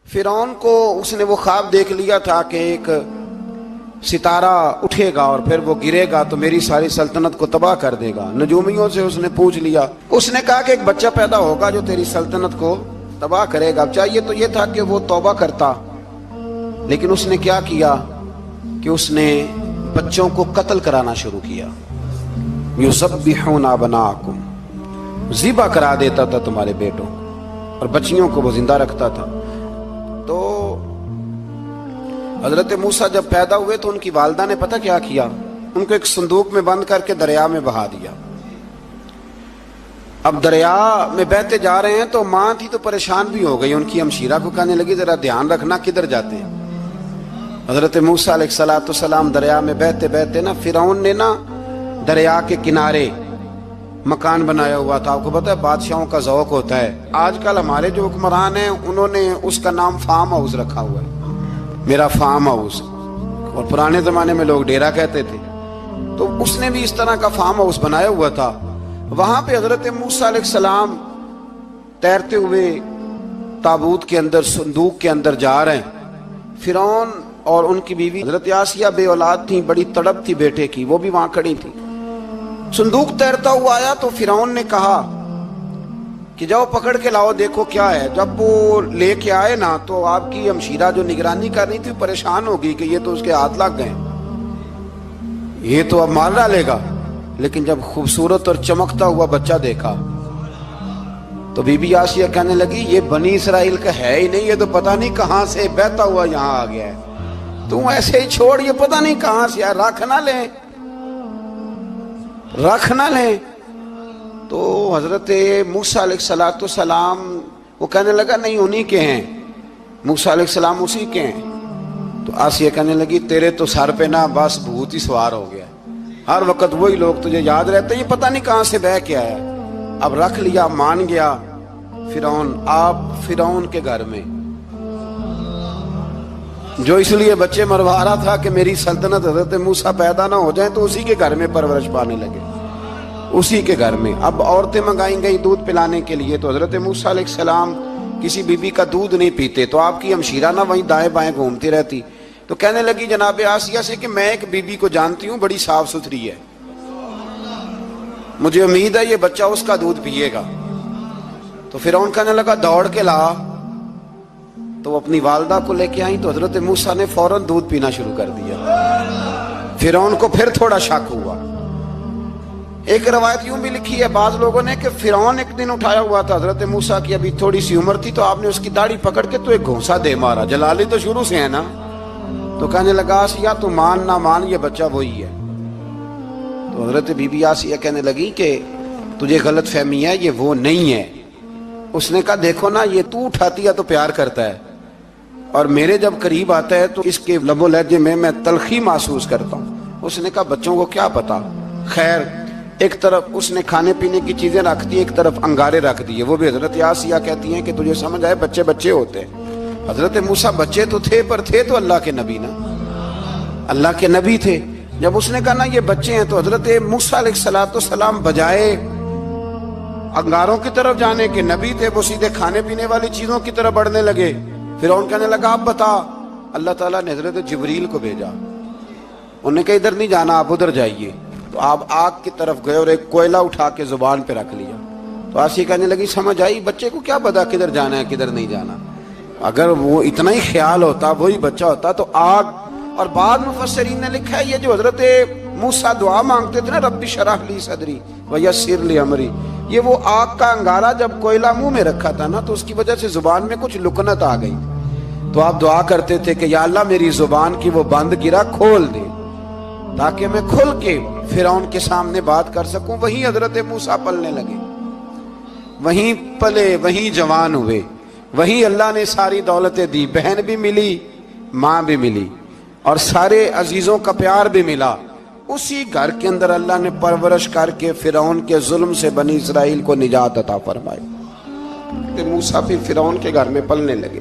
فرعون کو اس نے وہ خواب دیکھ لیا تھا کہ ایک ستارہ اٹھے گا اور پھر وہ گرے گا تو میری ساری سلطنت کو تباہ کر دے گا۔ نجومیوں سے اس نے پوچھ لیا، اس نے کہا کہ ایک بچہ پیدا ہوگا جو تیری سلطنت کو تباہ کرے گا۔ چاہیے تو یہ تھا کہ وہ توبہ کرتا، لیکن اس نے کیا کیا کہ اس نے بچوں کو قتل کرانا شروع کیا۔ یذبحون ابناءکم، ذبح کرا دیتا تھا تمہارے بیٹوں کو، اور بچیوں کو وہ زندہ رکھتا تھا۔ تو حضرت موسیٰ جب پیدا ہوئے تو ان کی والدہ نے پتہ کیا کیا، ان کو ایک صندوق میں بند کر کے دریا میں بہا دیا۔ اب دریا میں بہتے جا رہے ہیں تو ماں تھی تو پریشان بھی ہو گئی، ان کی ہمشیرہ کو کہنے لگی ذرا دھیان رکھنا کدھر جاتے ہیں۔ حضرت موسیٰ علیہ السلام دریا میں بہتے بہتے نا، فرعون نے نا دریا کے کنارے مکان بنایا ہوا تھا۔ آپ کو پتہ ہے بادشاہوں کا ذوق ہوتا ہے، آج کل ہمارے جو حکمران ہیں انہوں نے اس کا نام فارم ہاؤس رکھا ہوا ہے، میرا فارم ہاؤس، اور پرانے زمانے میں لوگ ڈیرا کہتے تھے۔ تو اس نے بھی اس طرح کا فارم ہاؤس بنایا ہوا تھا۔ وہاں پہ حضرت موسیٰ علیہ السلام تیرتے ہوئے تابوت کے اندر، صندوق کے اندر جا رہے ہیں۔ فرعون اور ان کی بیوی حضرت آسیہ بے اولاد تھیں، بڑی تڑپ تھی بیٹے کی، وہ بھی وہاں کھڑی تھی۔ صندوق تیرتا ہوا آیا تو فرعون نے کہا کہ جاؤ پکڑ کے لاؤ دیکھو کیا ہے۔ جب وہ لے کے آئے نا تو آپ کی ہمشیرہ جو نگرانی کر رہی تھی پریشان ہو گئی کہ یہ تو اس کے ہاتھ لگ گئے، یہ تو اب مار ڈالے گا۔ لیکن جب خوبصورت اور چمکتا ہوا بچہ دیکھا تو بی بی آسیہ کہنے لگی یہ بنی اسرائیل کا ہے ہی نہیں، یہ تو پتہ نہیں کہاں سے بہتا ہوا یہاں آ گیا ہے، تو ایسے ہی چھوڑ، یہ پتہ نہیں کہاں سے ہے، رکھ نہ لیں، رکھ نہ لیں۔ تو حضرت موسیٰ علیہ السلام وہ کہنے لگا نہیں انہی کے ہیں، موسیٰ علیہ السلام اسی کے ہیں۔ تو آسیہ کہنے لگی تیرے تو سر پہ نا بس بھوت ہی سوار ہو گیا، ہر وقت وہی لوگ تجھے یاد رہتے، یہ پتہ نہیں کہاں سے بہ کے آیا۔ اب رکھ لیا، مان گیا فرعون۔ آپ فرعون کے گھر میں جو اس لیے بچے مروا رہا تھا کہ میری سلطنت حضرت موسیٰ پیدا نہ ہو جائیں، تو اسی کے گھر میں پرورش پانے لگے، اسی کے گھر میں۔ اب عورتیں منگائیں گئی دودھ پلانے کے لیے، تو حضرت موسیٰ علیہ السلام کسی بی بی کا دودھ نہیں پیتے، تو آپ کی ہمشیرہ نہ وہیں دائیں بائیں گھومتی رہتی۔ تو کہنے لگی جناب آسیہ سے کہ میں ایک بی بی کو جانتی ہوں، بڑی صاف ستھری ہے، مجھے امید ہے یہ بچہ اس کا دودھ پیے گا۔ تو فرعون کہنے لگا دوڑ کے لا، تو وہ اپنی والدہ کو لے کے آئیں تو حضرت موسیٰ نے فوراً دودھ پینا شروع کر دیا۔ فرعون کو پھر تھوڑا شک ہوا۔ ایک روایت یوں بھی لکھی ہے بعض لوگوں نے کہ فرعون ایک دن اٹھایا ہوا تھا حضرت موسیٰ کی، ابھی تھوڑی سی عمر تھی، تو آپ نے اس کی داڑھی پکڑ کے تو ایک گھونسا دے مارا، جلالی تو شروع سے ہے نا۔ تو کہنے لگا آسیہ تو مان نہ مان یہ بچہ وہی ہے۔ تو حضرت بی بی آسیہ کہنے لگی کہ تجھے غلط فہمی ہے، یہ وہ نہیں ہے۔ اس نے کہا دیکھو نا یہ تو اٹھاتی ہے تو پیار کرتا ہے، اور میرے جب قریب آتا ہے تو اس کے لب و لہجے میں تلخی محسوس کرتا ہوں۔ اس نے کہا بچوں کو کیا پتا۔ خیر ایک طرف اس نے کھانے پینے کی چیزیں رکھ دی، ایک طرف انگارے رکھ دیے، وہ بھی حضرت آسیہ کہتی ہیں کہ تجھے سمجھ آئے بچے بچے ہوتے ہیں۔ حضرت موسیٰ بچے تو تھے پر تھے تو اللہ کے نبی نا، اللہ کے نبی تھے۔ جب اس نے کہا نا یہ بچے ہیں، تو حضرت موسیٰ علیہ السلام بجائے انگاروں کی طرف جانے کے، نبی تھے وہ سیدھے کھانے پینے والی چیزوں کی طرف بڑھنے لگے۔ فرعون کہنے لگا اب بتا۔ اللہ تعالیٰ نے حضرت جبریل کو بھیجا، انہوں نے کہا ادھر نہیں جانا آپ ادھر جائیے۔ تو آپ آگ کی طرف گئے اور ایک کوئلہ اٹھا کے زبان پہ رکھ لیا۔ تو آسیہ کہنے لگی سمجھ آئی، بچے کو کیا پتا کدھر جانا ہے کدھر نہیں جانا، اگر وہ اتنا ہی خیال ہوتا وہی بچہ ہوتا تو آگ۔ اور بعض مفسرین نے لکھا ہے یہ جو حضرت موسیٰ دعا مانگتے تھے نا رب اشرح لی صدری ویسر لی امری، یہ وہ آگ کا انگارہ جب کوئلہ منہ میں رکھا تھا نا تو اس کی وجہ سے زبان میں کچھ لکنت آ گئی، تو آپ دعا کرتے تھے کہ یا اللہ میری زبان کی وہ بند گرا کھول دے تاکہ میں کھل کے فرعون کے سامنے بات کر سکوں۔ وہیں حضرت موسیٰ پلنے لگے، وہیں پلے، وہیں جوان ہوئے، وہیں اللہ نے ساری دولتیں دی، بہن بھی ملی، ماں بھی ملی، اور سارے عزیزوں کا پیار بھی ملا۔ اسی گھر کے اندر اللہ نے پرورش کر کے فرعون کے ظلم سے بنی اسرائیل کو نجات عطا فرمائی۔ موسیٰ بھی فرعون کے گھر میں پلنے لگے،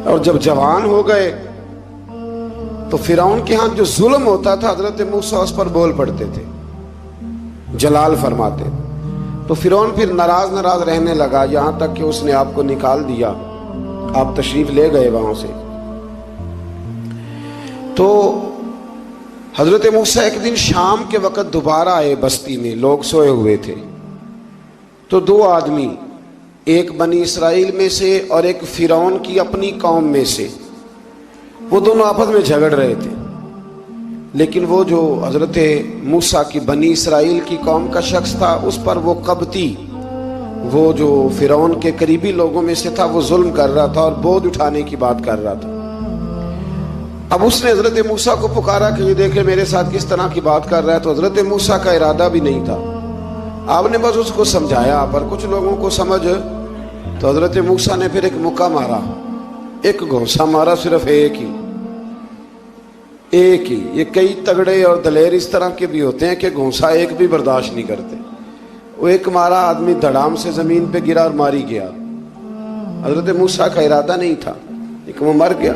اور جب جوان ہو گئے تو فرعون کے ہاں جو ظلم ہوتا تھا حضرت موسیٰ اس پر بول پڑتے تھے، جلال فرماتے۔ تو فرعون پھر ناراض رہنے لگا، یہاں تک کہ اس نے آپ کو نکال دیا آپ تشریف لے گئے وہاں سے. تو حضرت موسیٰ ایک دن شام کے وقت دوبارہ آئے بستی میں، لوگ سوئے ہوئے تھے. تو دو آدمی، ایک بنی اسرائیل میں سے اور ایک فرعون کی اپنی قوم میں سے، وہ دونوں آپس میں جھگڑ رہے تھے. لیکن وہ جو حضرت موسیٰ کی بنی اسرائیل کی قوم کا شخص تھا، اس پر وہ قبطی، وہ جو فرعون کے قریبی لوگوں میں سے تھا، وہ ظلم کر رہا تھا اور بودھ اٹھانے کی بات کر رہا تھا. اب اس نے حضرت موسیٰ کو پکارا کہ یہ دیکھے میرے ساتھ کس طرح کی بات کر رہا ہے. تو حضرت موسیٰ کا ارادہ بھی نہیں تھا، آپ نے بس اس کو سمجھایا. پر کچھ لوگوں کو سمجھ، تو حضرت موسیٰ نے پھر ایک مکہ مارا، ایک گھونسا مارا، صرف ایک ہی. یہ کئی تگڑے اور دلیر اس طرح کے بھی ہوتے ہیں کہ گھونسا ایک بھی برداشت نہیں کرتے. وہ ایک مارا، آدمی دھڑام سے زمین پہ گرا اور ماری گیا. حضرت موسیٰ کا ارادہ نہیں تھا لیکن وہ مر گیا.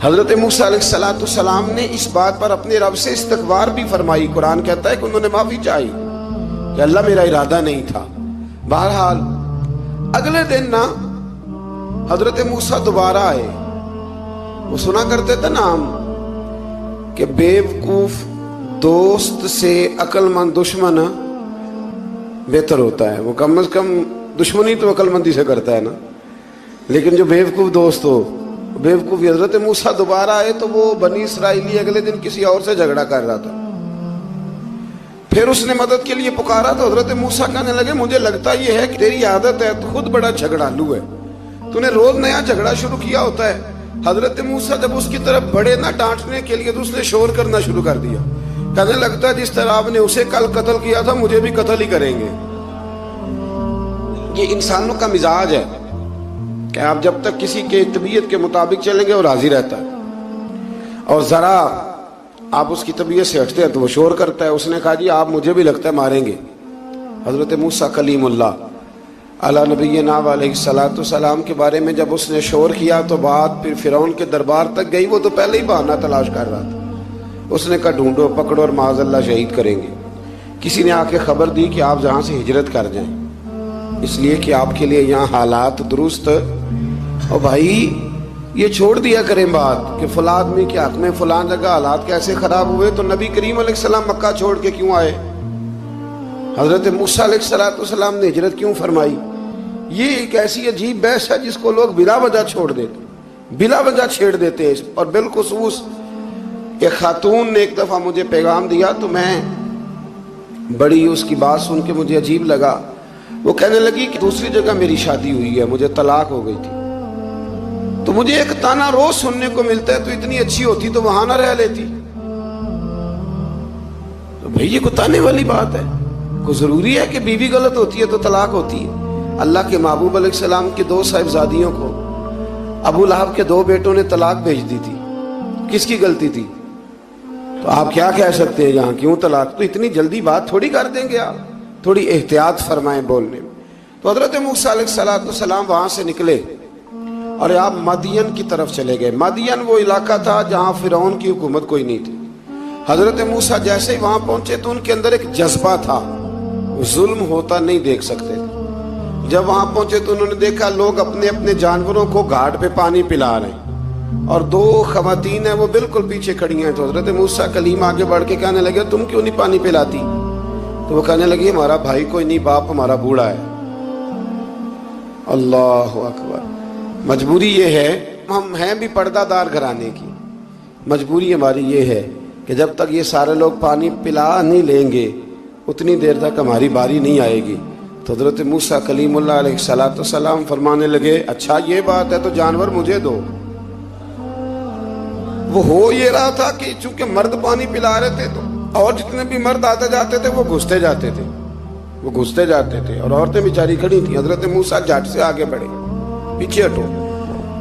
حضرت موسیٰ علیہ السلام نے اس بات پر اپنے رب سے استغفار بھی فرمائی. قرآن کہتا ہے کہ انہوں نے معافی چاہی کہ اللہ میرا ارادہ نہیں تھا. بہرحال اگلے دن نا حضرت موسیٰ دوبارہ آئے. وہ سنا کرتے تھے نا ہم کہ بیوقوف دوست سے عقل مند دشمن بہتر ہوتا ہے. وہ کم از کم دشمنی تو عقل مندی سے کرتا ہے نا، لیکن جو بیوقوف دوست ہو بیوقوفی. حضرت موسیٰ دوبارہ آئے تو وہ بنی اسرائیلی اگلے دن کسی اور سے جھگڑا کر رہا تھا. پھر اس نے مدد کے لیے پکارا تو حضرت موسیٰ کہنے لگے مجھے لگتا یہ ہے کہ تیری عادت ہے، تو خود بڑا جھگڑالو ہے، تو نے روز نیا جھگڑا شروع کیا ہوتا ہے. حضرت موسیٰ جب اس کی طرف بڑھے نہ ڈانٹنے کے لیے تو اس نے شور کرنا شروع کر دیا. کہنے لگتا ہے جس طرح آپ نے اسے کل قتل کیا تھا مجھے بھی قتل ہی کریں گے. یہ انسانوں کا مزاج ہے کہ آپ جب تک کسی کے طبیعت کے مطابق چلیں گے وہ راضی رہتا ہے، اور ذرا آپ اس کی طبیعت سے ہٹتے ہیں تو وہ شور کرتا ہے. اس نے کہا جی آپ مجھے بھی لگتا ہے ماریں گے. حضرت موسیٰ کلیم اللہ علی نبینا علیہ السلام کے بارے میں جب اس نے شور کیا تو بات پھر فرعون کے دربار تک گئی. وہ تو پہلے ہی بہانہ تلاش کر رہا تھا. اس نے کہا ڈھونڈو پکڑو اور معاذ اللہ شہید کریں گے. کسی نے آ کے خبر دی کہ آپ جہاں سے ہجرت کر جائیں، اس لیے کہ آپ کے لیے یہاں حالات درست. اور بھائی یہ چھوڑ دیا کریں بات کہ فلاں آدمی کے حق میں فلاں جگہ حالات کیسے خراب ہوئے. تو نبی کریم علیہ السلام مکہ چھوڑ کے کیوں آئے؟ حضرت موسیٰ علیہ السلام نے ہجرت کیوں فرمائی؟ یہ ایک ایسی عجیب بحث ہے جس کو لوگ بلا وجہ چھوڑ دیتے، بلا وجہ چھیڑ دیتے ہیں. اور بالخصوص ایک خاتون نے ایک دفعہ مجھے پیغام دیا تو میں بڑی اس کی بات سن کے مجھے عجیب لگا. وہ کہنے لگی کہ دوسری جگہ میری شادی ہوئی ہے، مجھے طلاق ہو گئی تھی، تو مجھے ایک تانا روز سننے کو ملتا ہے تو اتنی اچھی ہوتی تو وہاں نہ رہ لیتی. تو بھئی یہ کوئی تانے والی بات ہے؟ کوئی ضروری ہے کہ بیوی غلط ہوتی ہے تو طلاق ہوتی ہے؟ اللہ کے محبوب علیہ السلام کی دو صاحبزادیوں کو ابو لہب کے دو بیٹوں نے طلاق بھیج دی تھی. کس کی غلطی تھی؟ تو آپ کیا کہہ سکتے ہیں یہاں کیوں طلاق؟ تو اتنی جلدی بات تھوڑی کر دیں گے آپ، تھوڑی احتیاط فرمائیں بولنے میں. تو حضرت موسیٰ علیہ السلام وہاں سے نکلے اور آپ مدین کی طرف چلے گئے. مدین وہ علاقہ تھا جہاں فرعون کی حکومت کوئی نہیں تھی. حضرت موسیٰ جیسے ہی وہاں پہنچے تو ان کے اندر ایک جذبہ تھا، ظلم ہوتا نہیں دیکھ سکتے. جب وہاں پہنچے تو انہوں نے دیکھا لوگ اپنے اپنے جانوروں کو گھاٹ پہ پانی پلا رہے ہیں اور دو خواتین ہیں وہ بالکل پیچھے کھڑی ہیں. تو حضرت موسیٰ کلیم آگے بڑھ کے کہنے لگے تم کیوں نہیں پانی پلاتی؟ تو وہ کہنے لگی ہمارا بھائی کوئی نہیں، باپ ہمارا بوڑھا ہے. اللہ اکبر. مجبوری یہ ہے، ہم ہیں بھی پردہ دار گھرانے کی، مجبوری ہماری یہ ہے کہ جب تک یہ سارے لوگ پانی پلا نہیں لیں گے اتنی دیر تک ہماری باری نہیں آئے گی. تو حضرت موسیٰ کلیم اللہ علیہ السلام فرمانے لگے اچھا یہ بات ہے تو جانور مجھے دو. وہ ہو یہ رہا تھا کہ چونکہ مرد پانی پلا رہے تھے تو اور جتنے بھی مرد آتے جاتے تھے وہ گھستے جاتے تھے اور عورتیں بیچاری کھڑی تھیں. حضرت موسیٰ جھٹ سے آگے بڑھے، پیچھے ہٹو.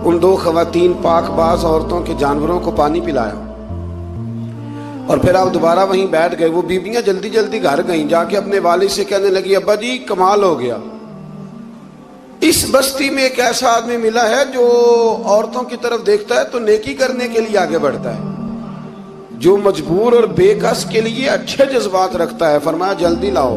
ان دو خواتین پاک باز عورتوں کے جانوروں کو پانی پلایا اور پھر آپ دوبارہ وہیں بیٹھ گئے. وہ بیویاں جلدی جلدی گھر گئیں، جا کے اپنے والد سے کہنے لگی ابا جی کمال ہو گیا، اس بستی میں ایک ایسا آدمی ملا ہے جو عورتوں کی طرف دیکھتا ہے تو نیکی کرنے کے لیے آگے بڑھتا ہے، جو مجبور اور بے کس کے لیے اچھے جذبات رکھتا ہے. فرمایا جلدی لاؤ،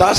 10